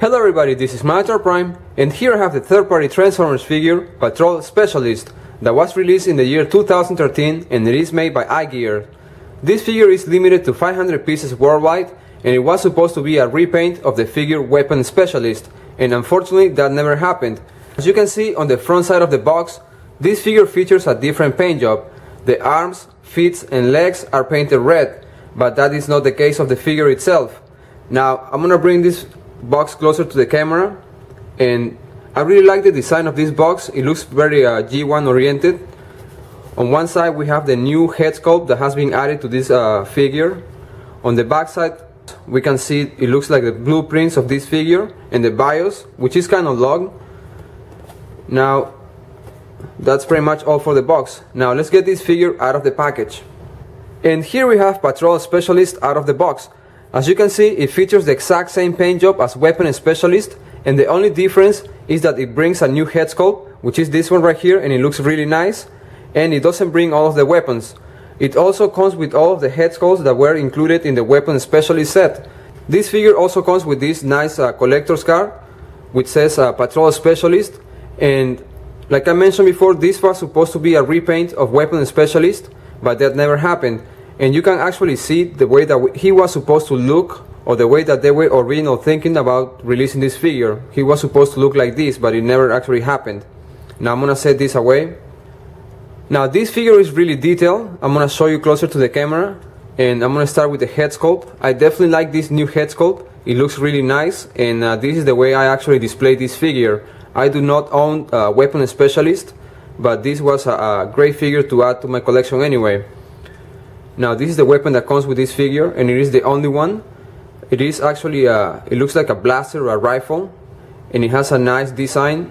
Hello everybody, this is Magnetar Prime, and here I have the third-party Transformers figure, PP05W Specialist, that was released in the year 2013 and it is made by Igear. This figure is limited to 500 pieces worldwide, and it was supposed to be a repaint of the figure Weapon Specialist, and unfortunately that never happened. As you can see on the front side of the box, this figure features a different paint job. The arms, feet and legs are painted red, but that is not the case of the figure itself. Now I'm gonna bring this box closer to the camera, and I really like the design of this box. It looks very G1 oriented. On one side we have the new head sculpt that has been added to this figure. On the back side we can see it looks like the blueprints of this figure and the BIOS, which is kind of long. Now that's pretty much all for the box. Now let's get this figure out of the package. And here we have PP05W Specialist out of the box. As you can see, it features the exact same paint job as Weapon Specialist, and the only difference is that it brings a new head sculpt, which is this one right here, and it looks really nice, and it doesn't bring all of the weapons. It also comes with all of the head sculpts that were included in the Weapon Specialist set. This figure also comes with this nice collector's card, which says PP05W Specialist, and like I mentioned before, this was supposed to be a repaint of Weapon Specialist, but that never happened. And you can actually see the way that he was supposed to look, or the way that they were original thinking about releasing this figure. He was supposed to look like this, but it never actually happened. Now I'm gonna set this away. Now this figure is really detailed. I'm gonna show you closer to the camera, and I'm gonna start with the head sculpt. I definitely like this new head sculpt. It looks really nice, and this is the way I actually display this figure. I do not own Weapon Specialist, but this was a great figure to add to my collection anyway. Now this is the weapon that comes with this figure, and it is the only one. It is actually it looks like a blaster or a rifle, and it has a nice design.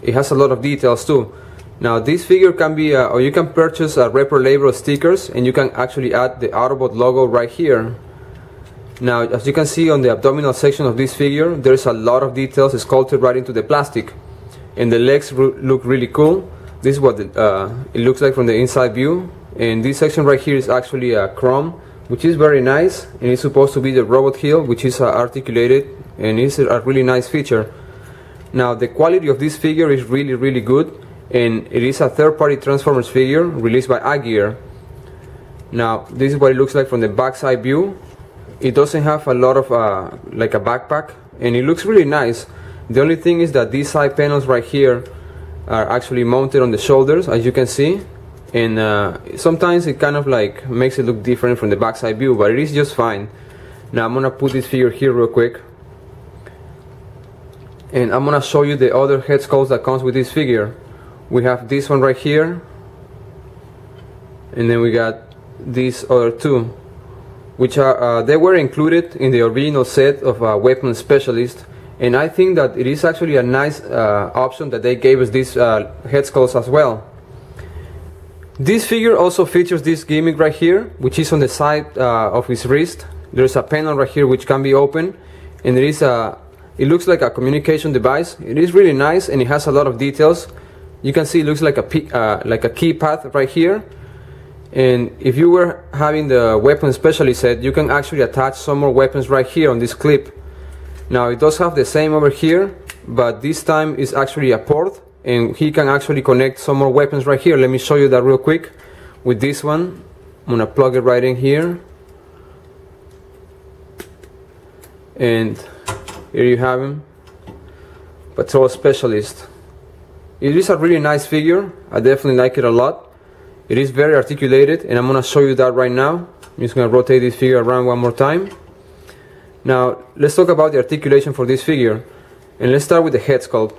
It has a lot of details too. Now this figure can be or you can purchase repro label stickers, and you can actually add the Autobot logo right here. Now as you can see on the abdominal section of this figure, there's a lot of details sculpted right into the plastic, and the legs look really cool. This is what it looks like from the inside view. And this section right here is actually a chrome, which is very nice, and it's supposed to be the robot heel, which is articulated, and it's a really nice feature. Now the quality of this figure is really good, and it is a third-party Transformers figure released by Igear. Now this is what it looks like from the backside view. It doesn't have a lot of like a backpack, and it looks really nice. The only thing is that these side panels right here are actually mounted on the shoulders, as you can see. And sometimes it kind of like makes it look different from the backside view, but it is just fine. Now I'm gonna put this figure here real quick, and I'm gonna show you the other head sculpts that comes with this figure. We have this one right here, and then we got these other two, which are they were included in the original set of Weapon Specialist, and I think that it is actually a nice option that they gave us these head sculpts as well. This figure also features this gimmick right here, which is on the side of his wrist. There's a panel right here which can be opened, and it looks like a communication device. It is really nice, and it has a lot of details. You can see it looks like a keypad right here. And if you were having the Weapon Specialist set, you can actually attach some more weapons right here on this clip. Now it does have the same over here, but this time is actually a port, and he can actually connect some more weapons right here. Let me show you that real quick. With this one, I'm gonna plug it right in here, and here you have him, PP05W Specialist. It is a really nice figure. I definitely like it a lot. It is very articulated, and I'm gonna show you that right now. I'm just gonna rotate this figure around one more time. Now let's talk about the articulation for this figure, and let's start with the head sculpt.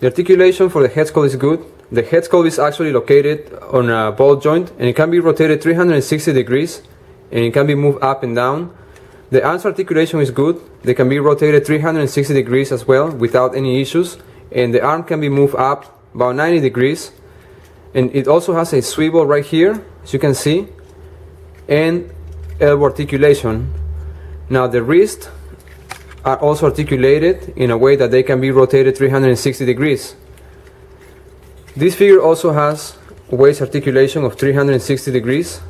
The articulation for the head sculpt is good. The head sculpt is actually located on a ball joint, and it can be rotated 360 degrees, and it can be moved up and down. The arms articulation is good. They can be rotated 360 degrees as well without any issues, and the arm can be moved up about 90 degrees, and it also has a swivel right here, as you can see, and elbow articulation. Now the wrist are also articulated in a way that they can be rotated 360 degrees. This figure also has waist articulation of 360 degrees,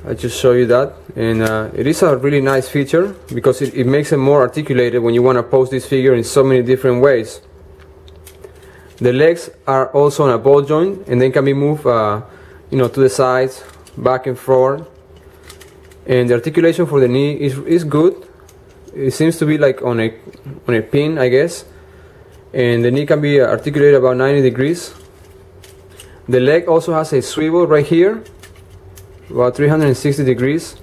I just show you that, and it is a really nice feature because it makes it more articulated when you want to pose this figure in so many different ways. The legs are also on a ball joint and they can be moved you know, to the sides, back and forward, and the articulation for the knee is good. It seems to be like on a pin, I guess, and the knee can be articulated about 90 degrees. The leg also has a swivel right here, about 360 degrees.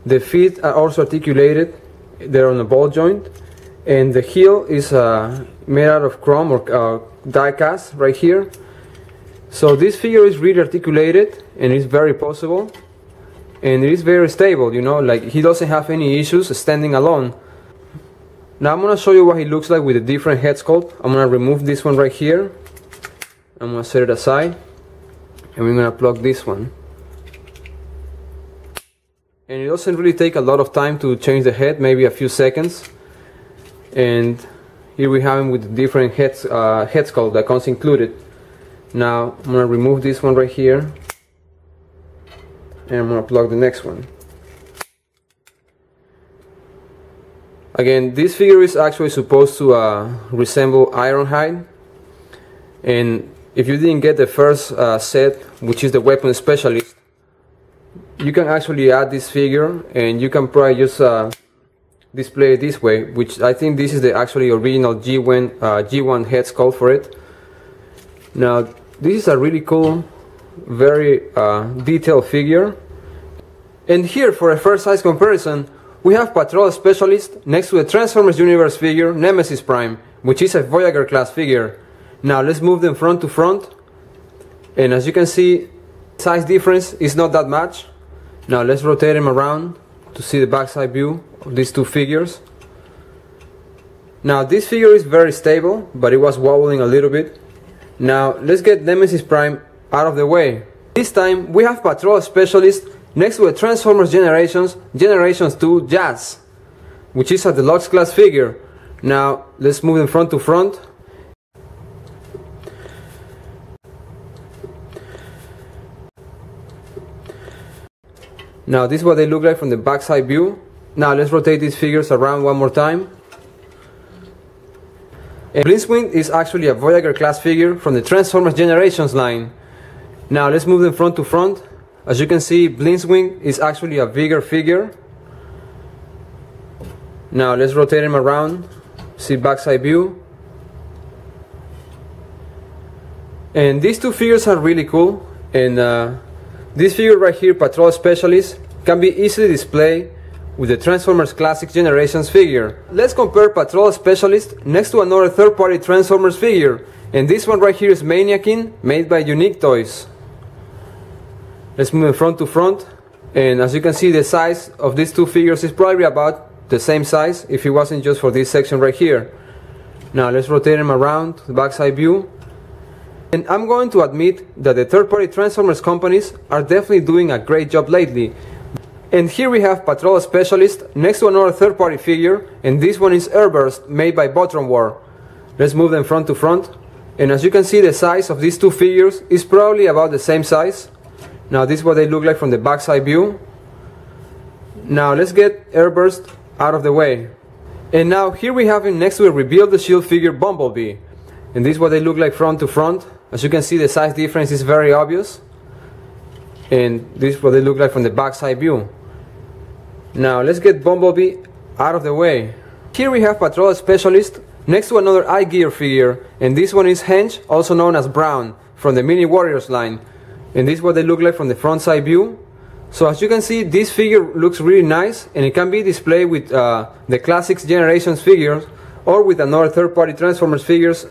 The feet are also articulated, they're on a ball joint, and the heel is made out of chrome or die cast right here. So this figure is really articulated and it's very posable, and it is very stable, you know, like he doesn't have any issues standing alone. Now I'm going to show you what he looks like with a different head sculpt. I'm going to remove this one right here. I'm going to set it aside, and we're going to plug this one. And it doesn't really take a lot of time to change the head, maybe a few seconds. And here we have him with the different head sculpt that comes included. Now I'm going to remove this one right here, and I'm going to plug the next one. Again, this figure is actually supposed to resemble Ironhide, and if you didn't get the first set, which is the Weapon Specialist, you can actually add this figure and you can probably just display it this way, which I think this is the actually original G1 head sculpt for it. Now this is a really cool, very detailed figure. And here, for a first size comparison, we have Patrol Specialist next to the Transformers Universe figure Nemesis Prime, which is a Voyager class figure. Now let's move them front to front, and as you can see, size difference is not that much. Now let's rotate them around to see the backside view of these two figures. Now this figure is very stable, but it was wobbling a little bit. Now let's get Nemesis Prime out of the way. This time we have Patrol Specialist next to a Transformers Generations 2 Jazz, which is a deluxe class figure. Now let's move them front to front. Now this is what they look like from the backside view. Now let's rotate these figures around one more time. And Blitzwing is actually a Voyager class figure from the Transformers Generations line. Now let's move them front to front. As you can see, Blitzwing is actually a bigger figure. Now let's rotate him around, see backside view. And these two figures are really cool, and this figure right here, Patrol Specialist, can be easily displayed with the Transformers Classic Generations figure. Let's compare Patrol Specialist next to another third-party Transformers figure, and this one right here is Maniakin, made by Unique Toys. Let's move front to front, and as you can see, the size of these two figures is probably about the same size if it wasn't just for this section right here. Now let's rotate them around to the backside view. And I'm going to admit that the third-party Transformers companies are definitely doing a great job lately. And here we have Patrol Specialist next to another third-party figure, and this one is Airburst, made by Botron War. Let's move them front to front, and as you can see, the size of these two figures is probably about the same size. Now this is what they look like from the backside view. Now let's get Airburst out of the way. And now here we have him next to a Reveal the Shield figure Bumblebee, and this is what they look like front to front. As you can see, the size difference is very obvious, and this is what they look like from the backside view. Now let's get Bumblebee out of the way. Here we have Patrol Specialist next to another Igear figure, and this one is Henge, also known as Brown, from the Mini Warriors line, and this is what they look like from the front side view. So as you can see, this figure looks really nice, and it can be displayed with the Classics Generations figures or with another third-party Transformers figures,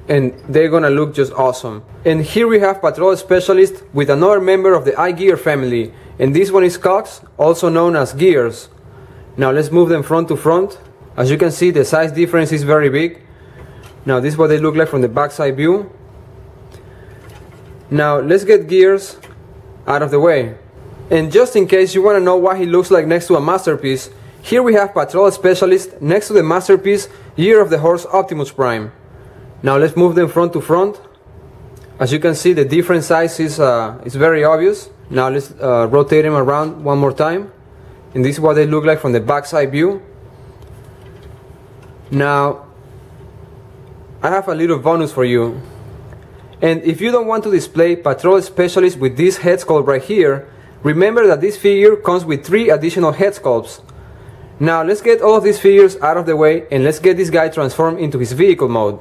and they're gonna look just awesome. And here we have Patrol Specialist with another member of the Igear family, and this one is Cox, also known as Gears. Now let's move them front to front. As you can see, the size difference is very big. Now this is what they look like from the backside view. Now let's get Gears out of the way. And just in case you want to know what he looks like next to a Masterpiece, here we have Patrol Specialist next to the Masterpiece Year of the Horse Optimus Prime. Now let's move them front to front. As you can see, the different size is very obvious. Now let's rotate them around one more time, and this is what they look like from the backside view. Now I have a little bonus for you, and if you don't want to display Patrol Specialist with this head sculpt right here, remember that this figure comes with 3 additional head sculpts. Now let's get all of these figures out of the way, and let's get this guy transformed into his vehicle mode.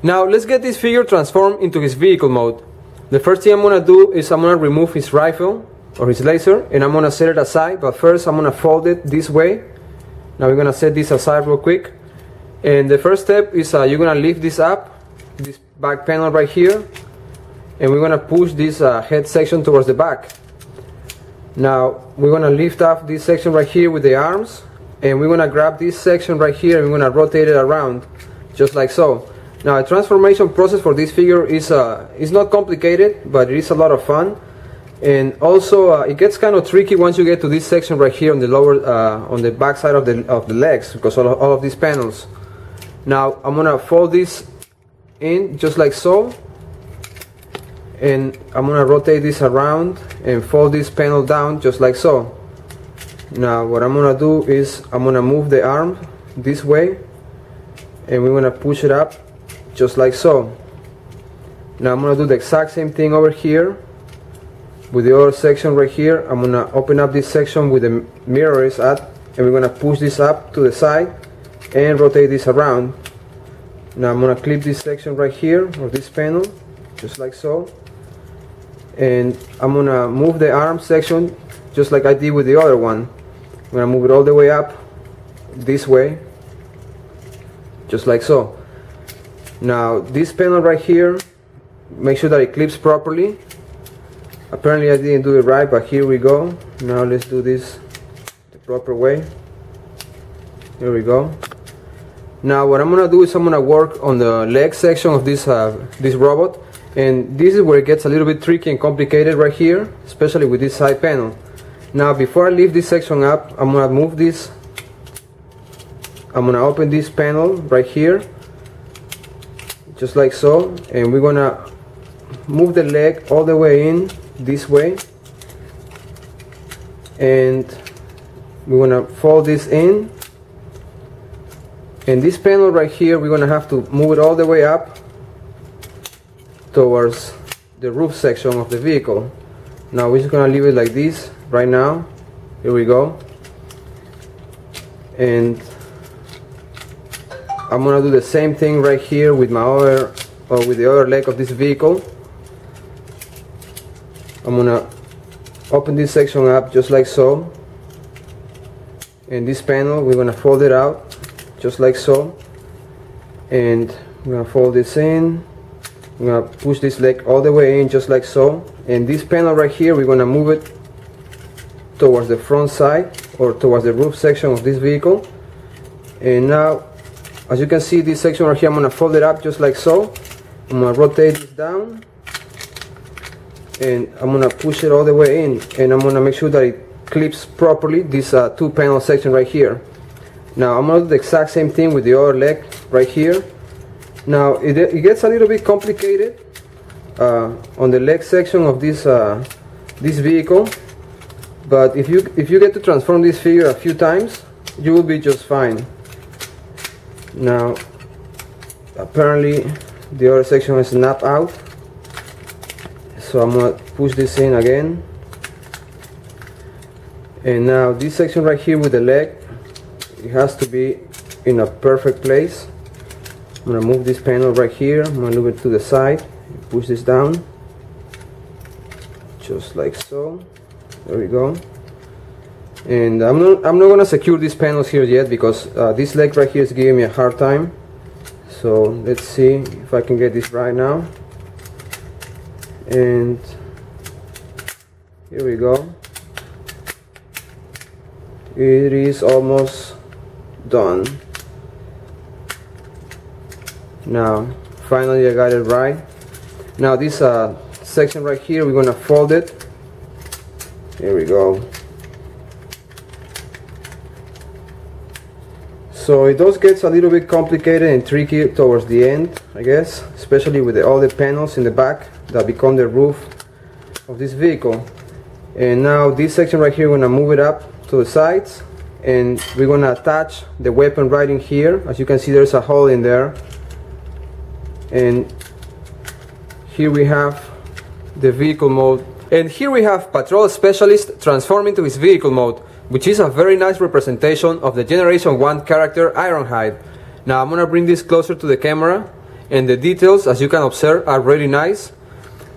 Now let's get this figure transformed into his vehicle mode. The first thing I'm going to do is I'm going to remove his rifle or his laser, and I'm going to set it aside, but first I'm going to fold it this way. Now we're going to set this aside real quick, and the first step is you're going to lift this up, this back panel right here, and we're going to push this head section towards the back. Now we're going to lift off this section right here with the arms, and we're going to grab this section right here and we're going to rotate it around just like so. Now the transformation process for this figure is not complicated, but it is a lot of fun, and also it gets kind of tricky once you get to this section right here on the lower on the back side of the legs, because all of these panels. Now I'm gonna fold this in just like so, and I'm gonna rotate this around and fold this panel down just like so. Now what I'm gonna do is I'm gonna move the arm this way, and we're gonna push it up just like so. Now I'm going to do the exact same thing over here with the other section right here. I'm going to open up this section with the mirror is at, and we're going to push this up to the side and rotate this around. Now I'm going to clip this section right here, or this panel, just like so, and I'm going to move the arm section just like I did with the other one. I'm going to move it all the way up this way, just like so. Now this panel right here, make sure that it clips properly. Apparently I didn't do it right, but here we go. Now let's do this the proper way. Here we go. Now what I'm gonna do is I'm gonna work on the leg section of this this robot, and this is where it gets a little bit tricky and complicated right here, especially with this side panel. Now before I lift this section up, I'm gonna move this. I'm gonna open this panel right here, just like so, and we're gonna move the leg all the way in this way, and we're gonna fold this in, and this panel right here we're gonna have to move it all the way up towards the roof section of the vehicle. Now we're just gonna leave it like this right now. Here we go, and I'm gonna do the same thing right here with my other, or with the other leg of this vehicle. I'm gonna open this section up just like so, and this panel we're gonna fold it out just like so, and we're gonna fold this in. We're gonna push this leg all the way in just like so, and this panel right here we're gonna move it towards the front side, or towards the roof section of this vehicle. And now, as you can see, this section right here I'm gonna fold it up just like so. I'm gonna rotate this down, and I'm gonna push it all the way in, and I'm gonna make sure that it clips properly, this two panel section right here. Now I'm gonna do the exact same thing with the other leg right here. Now it gets a little bit complicated on the leg section of this this vehicle, but if you get to transform this figure a few times, you will be just fine. Now apparently the other section has snapped out, so I'm gonna push this in again, and now this section right here with the leg, it has to be in a perfect place. I'm gonna move this panel right here. I'm gonna move it to the side, push this down just like so. There we go. And I'm not gonna secure these panels here yet, because this leg right here is giving me a hard time. So let's see if I can get this right now. And here we go. It is almost done. Now finally I got it right. Now this section right here, we're gonna fold it. Here we go. So it does get a little bit complicated and tricky towards the end, I guess, especially with all the panels in the back that become the roof of this vehicle. And now this section right here, we're going to move it up to the sides, and we're going to attach the weapon right in here. As you can see, there's a hole in there, and here we have the vehicle mode. And here we have Patrol Specialist transforming to his vehicle mode, which is a very nice representation of the Generation 1 character Ironhide. Now I'm going to bring this closer to the camera, and the details, as you can observe, are really nice.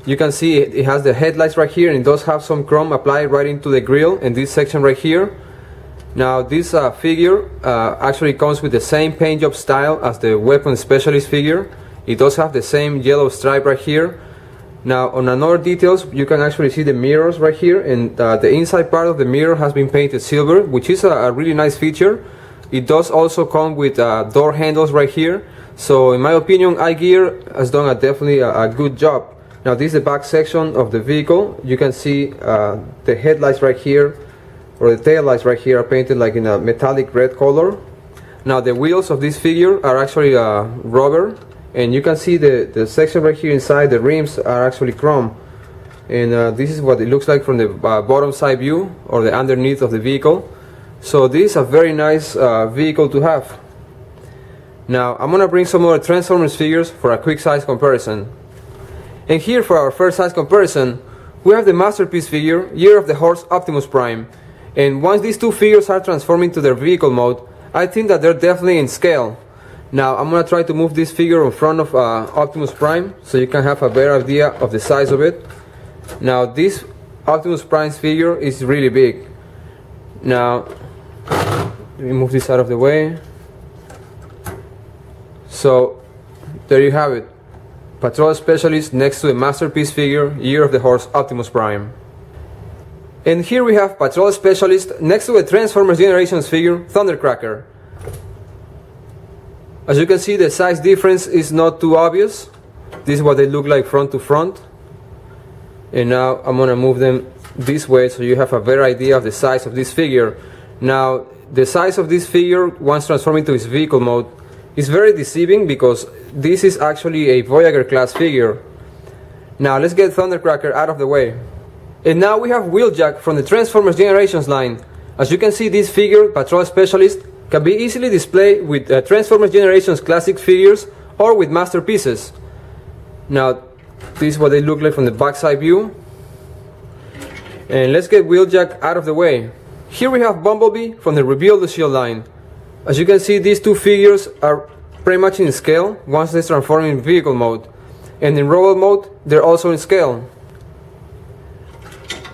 You can see it has the headlights right here, and it does have some chrome applied right into the grille in this section right here. Now this figure actually comes with the same paint job style as the Weapon Specialist figure. It does have the same yellow stripe right here. Now on another details, you can actually see the mirrors right here, and the inside part of the mirror has been painted silver, which is a really nice feature. It does also come with door handles right here, so in my opinion Igear has done definitely a good job. Now this is the back section of the vehicle. You can see the headlights right here, or the tail lights right here, are painted like in a metallic red color. Now the wheels of this figure are actually rubber, and you can see the section right here inside, the rims are actually chrome. And this is what it looks like from the bottom side view, or the underneath of the vehicle. So this is a very nice vehicle to have. Now I'm gonna bring some other Transformers figures for a quick size comparison. And here for our first size comparison, we have the Masterpiece figure, Year of the Horse Optimus Prime. And once these two figures are transforming to their vehicle mode, I think that they're definitely in scale. Now I'm going to try to move this figure in front of Optimus Prime, so you can have a better idea of the size of it. Now this Optimus Prime's figure is really big. Now let me move this out of the way. So there you have it, Patrol Specialist next to the Masterpiece figure, Year of the Horse Optimus Prime. And here we have Patrol Specialist next to the Transformers Generations figure, Thundercracker. As you can see, the size difference is not too obvious. This is what they look like front to front. And now I'm going to move them this way so you have a better idea of the size of this figure. Now the size of this figure once transforming to its vehicle mode is very deceiving, because this is actually a Voyager class figure. Now let's get Thundercracker out of the way. And now we have Wheeljack from the Transformers Generations line. As you can see, this figure, Patrol Specialist, can be easily displayed with Transformers Generations classic figures or with masterpieces. Now this is what they look like from the backside view. And let's get Wheeljack out of the way. Here we have Bumblebee from the Reveal the Shield line. As you can see, these two figures are pretty much in scale once they transform in vehicle mode. And in robot mode, they're also in scale.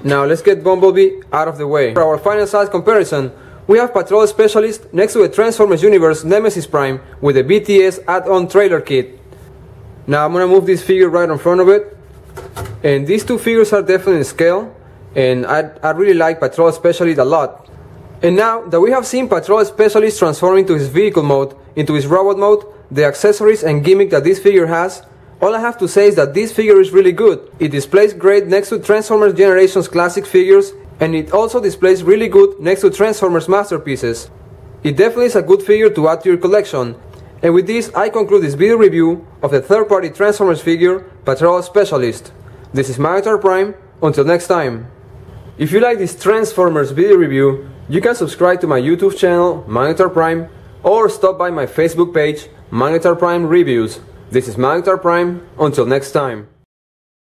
Now let's get Bumblebee out of the way. For our final size comparison, we have Patrol Specialist next to the Transformers Universe Nemesis Prime with the BTS add-on trailer kit. Now I'm going to move this figure right in front of it. And these two figures are definitely in scale, and I really like Patrol Specialist a lot. And now that we have seen Patrol Specialist transforming to his vehicle mode, into his robot mode, the accessories and gimmick that this figure has, all I have to say is that this figure is really good. It displays great next to Transformers Generations classic figures, and it also displays really good next to Transformers masterpieces. It definitely is a good figure to add to your collection. And with this, I conclude this video review of the third-party Transformers figure, Patrol Specialist. This is Magnetar Prime. Until next time. If you like this Transformers video review, you can subscribe to my YouTube channel, Magnetar Prime, or stop by my Facebook page, Magnetar Prime Reviews. This is Magnetar Prime. Until next time.